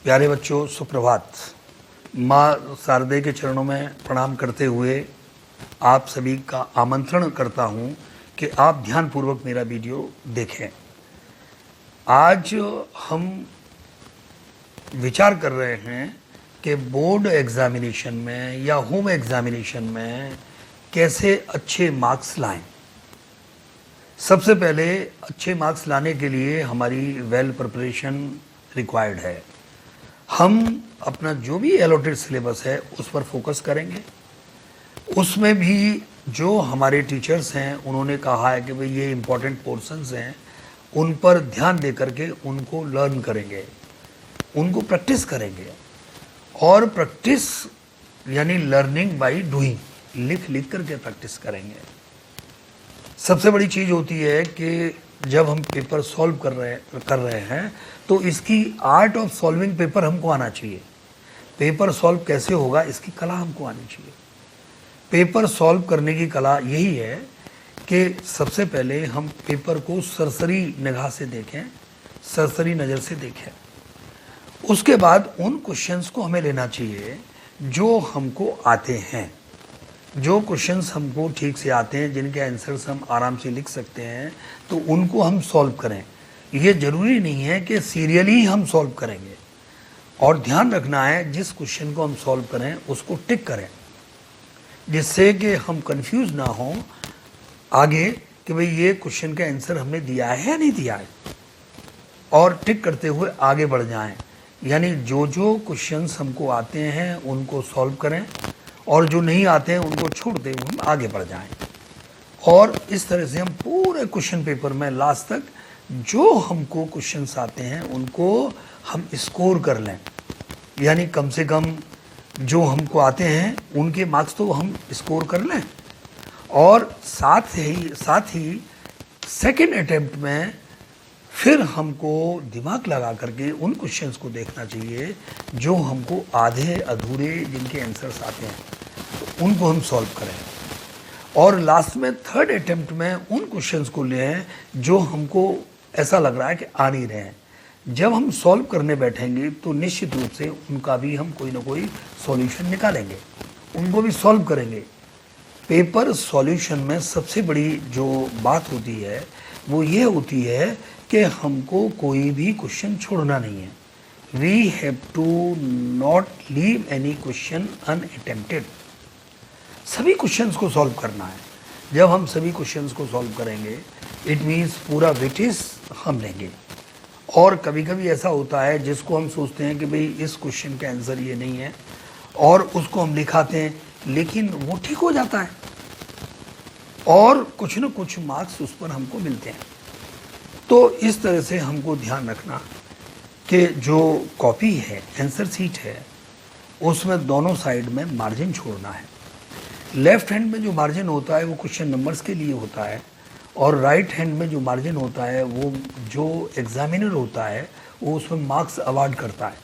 प्यारे बच्चों, सुप्रभात। माँ शारदे के चरणों में प्रणाम करते हुए आप सभी का आमंत्रण करता हूँ कि आप ध्यानपूर्वक मेरा वीडियो देखें। आज हम विचार कर रहे हैं कि बोर्ड एग्जामिनेशन में या होम एग्जामिनेशन में कैसे अच्छे मार्क्स लाएं। सबसे पहले अच्छे मार्क्स लाने के लिए हमारी वेल प्रिपरेशन रिक्वायर्ड है। हम अपना जो भी एलोटेड सिलेबस है उस पर फोकस करेंगे। उसमें भी जो हमारे टीचर्स हैं उन्होंने कहा है कि भाई ये इम्पोर्टेंट पोर्शंस हैं, उन पर ध्यान दे करके उनको लर्न करेंगे, उनको प्रैक्टिस करेंगे। और प्रैक्टिस यानी लर्निंग बाय डूइंग, लिख लिख करके प्रैक्टिस करेंगे। सबसे बड़ी चीज़ होती है कि जब हम पेपर सॉल्व कर रहे हैं तो इसकी आर्ट ऑफ सॉल्विंग पेपर हमको आना चाहिए। पेपर सॉल्व कैसे होगा इसकी कला हमको आनी चाहिए। पेपर सॉल्व करने की कला यही है कि सबसे पहले हम पेपर को सरसरी निगाह से देखें, सरसरी नज़र से देखें। उसके बाद उन क्वेश्चंस को हमें लेना चाहिए जो हमको आते हैं, जो क्वेश्चंस हमको ठीक से आते हैं, जिनके आंसर्स हम आराम से लिख सकते हैं, तो उनको हम सॉल्व करें। ये ज़रूरी नहीं है कि सीरियली हम सॉल्व करेंगे। और ध्यान रखना है जिस क्वेश्चन को हम सॉल्व करें उसको टिक करें, जिससे कि हम कंफ्यूज ना हों आगे कि भाई ये क्वेश्चन का आंसर हमने दिया है या नहीं दिया है, और टिक करते हुए आगे बढ़ जाएं। यानी जो जो क्वेश्चंस हमको आते हैं उनको सॉल्व करें और जो नहीं आते हैं उनको छोड़ते हुए हम आगे बढ़ जाएं। और इस तरह से हम पूरे क्वेश्चन पेपर में लास्ट तक जो हमको क्वेश्चंस आते हैं उनको हम स्कोर कर लें। यानी कम से कम जो हमको आते हैं उनके मार्क्स तो हम स्कोर कर लें। और साथ ही सेकेंड अटेम्प्ट में फिर हमको दिमाग लगा करके उन क्वेश्चंस को देखना चाहिए जो हमको आधे अधूरे जिनके आंसर्स आते हैं तो उनको हम सॉल्व करें। और लास्ट में थर्ड अटेम्प्ट में उन क्वेश्चंस को लें जो हमको ऐसा लग रहा है कि आ नहीं रहे हैं। जब हम सॉल्व करने बैठेंगे तो निश्चित रूप से उनका भी हम कोई ना कोई सॉल्यूशन निकालेंगे, उनको भी सॉल्व करेंगे। पेपर सॉल्यूशन में सबसे बड़ी जो बात होती है वो ये होती है कि हमको कोई भी क्वेश्चन छोड़ना नहीं है। We have to not leave any question unattempted. सभी क्वेश्चंस को सॉल्व करना है। जब हम सभी क्वेश्चंस को सॉल्व करेंगे इट मीन्स पूरा वेटेज हम लेंगे। और कभी कभी ऐसा होता है जिसको हम सोचते हैं कि भाई इस क्वेश्चन का आंसर ये नहीं है और उसको हम लिखाते हैं, लेकिन वो ठीक हो जाता है और कुछ न कुछ मार्क्स उस पर हमको मिलते हैं। तो इस तरह से हमको ध्यान रखना कि जो कॉपी है, आंसर शीट है, उसमें दोनों साइड में मार्जिन छोड़ना है। लेफ्ट हैंड में जो मार्जिन होता है वो क्वेश्चन नंबर्स के लिए होता है और राइट हैंड में जो मार्जिन होता है वो जो एग्जामिनर होता है वो उसमें मार्क्स अवार्ड करता है।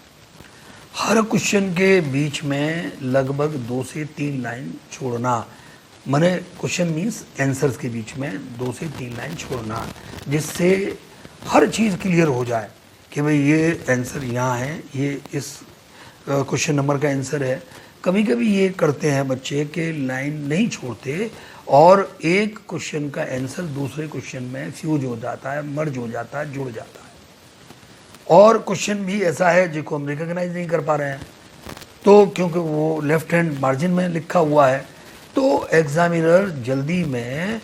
हर क्वेश्चन के बीच में लगभग 2 से 3 लाइन छोड़ना, माने क्वेश्चन मीन्स आंसर्स के बीच में 2 से 3 लाइन छोड़ना, जिससे हर चीज़ क्लियर हो जाए कि भाई ये आंसर यहाँ है, ये इस क्वेश्चन नंबर का आंसर है। कभी कभी ये करते हैं बच्चे कि लाइन नहीं छोड़ते और एक क्वेश्चन का आंसर दूसरे क्वेश्चन में फ्यूज हो जाता है, मर्ज हो जाता है, जुड़ जाता है। और क्वेश्चन भी ऐसा है जिसको हम रिकॉग्नाइज नहीं कर पा रहे हैं, तो क्योंकि वो लेफ्ट हैंड मार्जिन में लिखा हुआ है, तो एग्जामिनर जल्दी में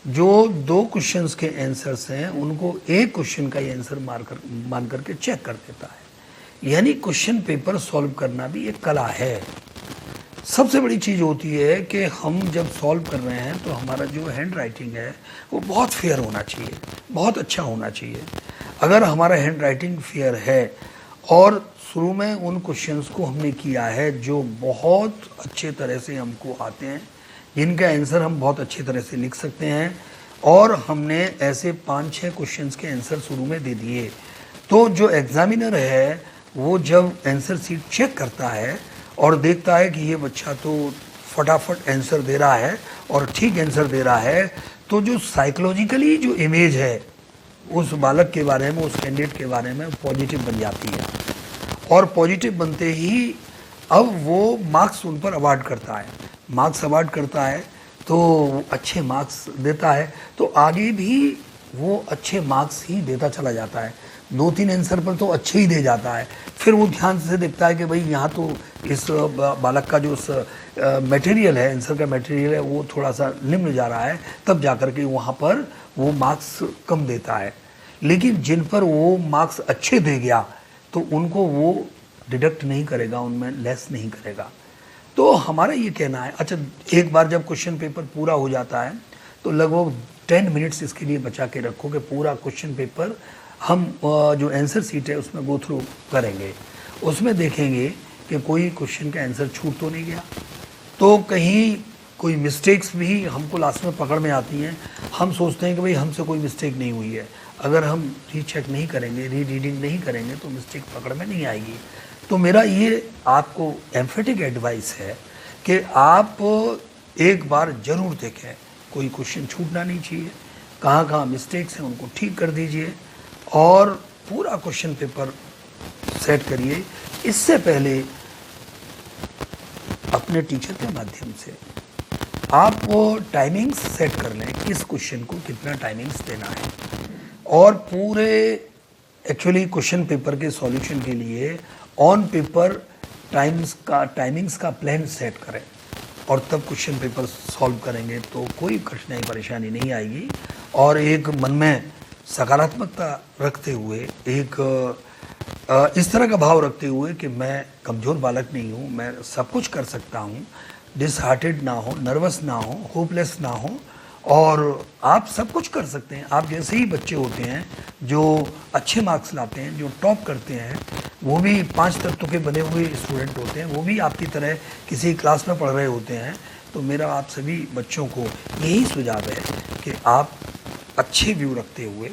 जो 2 क्वेश्चंस के आंसर्स हैं उनको एक क्वेश्चन का ही आंसर मान करके चेक कर देता है। यानी क्वेश्चन पेपर सॉल्व करना भी एक कला है। सबसे बड़ी चीज़ होती है कि हम जब सॉल्व कर रहे हैं तो हमारा जो हैंड राइटिंग है वो बहुत फेयर होना चाहिए, बहुत अच्छा होना चाहिए। अगर हमारा हैंड राइटिंग फेयर है और शुरू में उन क्वेश्चंस को हमने किया है जो बहुत अच्छे तरह से हमको आते हैं, जिनका आंसर हम बहुत अच्छी तरह से लिख सकते हैं, और हमने ऐसे 5-6 क्वेश्चंस के आंसर शुरू में दे दिए, तो जो एग्जामिनर है वो जब आंसर शीट चेक करता है और देखता है कि ये बच्चा तो फटाफट आंसर दे रहा है और ठीक आंसर दे रहा है, तो जो साइकोलॉजिकली जो इमेज है उस बालक के बारे में, उस कैंडिडेट के बारे में पॉजिटिव बन जाती है। और पॉजिटिव बनते ही अब वो मार्क्स उन पर अवार्ड करता है, मार्क्स अवार्ड करता है तो अच्छे मार्क्स देता है, तो आगे भी वो अच्छे मार्क्स ही देता चला जाता है। 2-3 आंसर पर तो अच्छे ही दे जाता है, फिर वो ध्यान से देखता है कि भाई यहाँ तो इस बालक का जो मटेरियल है, आंसर का मटेरियल है, वो थोड़ा सा निम्न जा रहा है, तब जा कर के वहाँ पर वो मार्क्स कम देता है। लेकिन जिन पर वो मार्क्स अच्छे दे गया तो उनको वो डिडक्ट नहीं करेगा, उनमें लेस नहीं करेगा। तो हमारा ये कहना है, अच्छा एक बार जब क्वेश्चन पेपर पूरा हो जाता है तो लगभग 10 मिनट्स इसके लिए बचा के रखो कि पूरा क्वेश्चन पेपर हम जो आंसर सीट है उसमें गो थ्रू करेंगे, उसमें देखेंगे कि कोई क्वेश्चन का आंसर छूट तो नहीं गया, तो कहीं कोई मिस्टेक्स भी हमको लास्ट में पकड़ में आती हैं। हम सोचते हैं कि भाई हमसे कोई मिस्टेक नहीं हुई है, अगर हम रीचेक नहीं करेंगे, री रीडिंग नहीं करेंगे तो मिस्टेक पकड़ में नहीं आएगी। तो मेरा ये आपको एम्फेटिक एडवाइस है कि आप एक बार ज़रूर देखें, कोई क्वेश्चन छूटना नहीं चाहिए, कहाँ कहाँ मिस्टेक्स हैं उनको ठीक कर दीजिए और पूरा क्वेश्चन पेपर सेट करिए। इससे पहले अपने टीचर के माध्यम से आप वो टाइमिंग्स सेट कर लें, किस क्वेश्चन को कितना टाइमिंग्स देना है, और पूरे एक्चुअली क्वेश्चन पेपर के सॉल्यूशन के लिए ऑन पेपर टाइमिंग्स का प्लान सेट करें और तब क्वेश्चन पेपर सॉल्व करेंगे तो कोई कठिनाई परेशानी नहीं आएगी। और एक मन में सकारात्मकता रखते हुए, एक इस तरह का भाव रखते हुए कि मैं कमज़ोर बालक नहीं हूँ, मैं सब कुछ कर सकता हूँ, डिसहार्टेड ना हो, नर्वस ना हो, होपलेस ना हो, और आप सब कुछ कर सकते हैं। आप जैसे ही बच्चे होते हैं जो अच्छे मार्क्स लाते हैं, जो टॉप करते हैं, वो भी 5 तत्वों के बने हुए स्टूडेंट होते हैं, वो भी आपकी तरह किसी क्लास में पढ़ रहे होते हैं। तो मेरा आप सभी बच्चों को यही सुझाव है कि आप अच्छे व्यू रखते हुए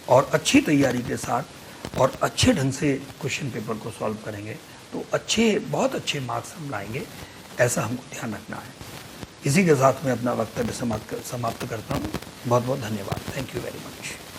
और अच्छी तैयारी के साथ और अच्छे ढंग से क्वेश्चन पेपर को सॉल्व करेंगे तो बहुत अच्छे मार्क्स हम लाएंगे, ऐसा हमको ध्यान रखना है। इसी के साथ मैं अपना वक्तव्य समाप्त करता हूँ। बहुत बहुत धन्यवाद। Thank you very much.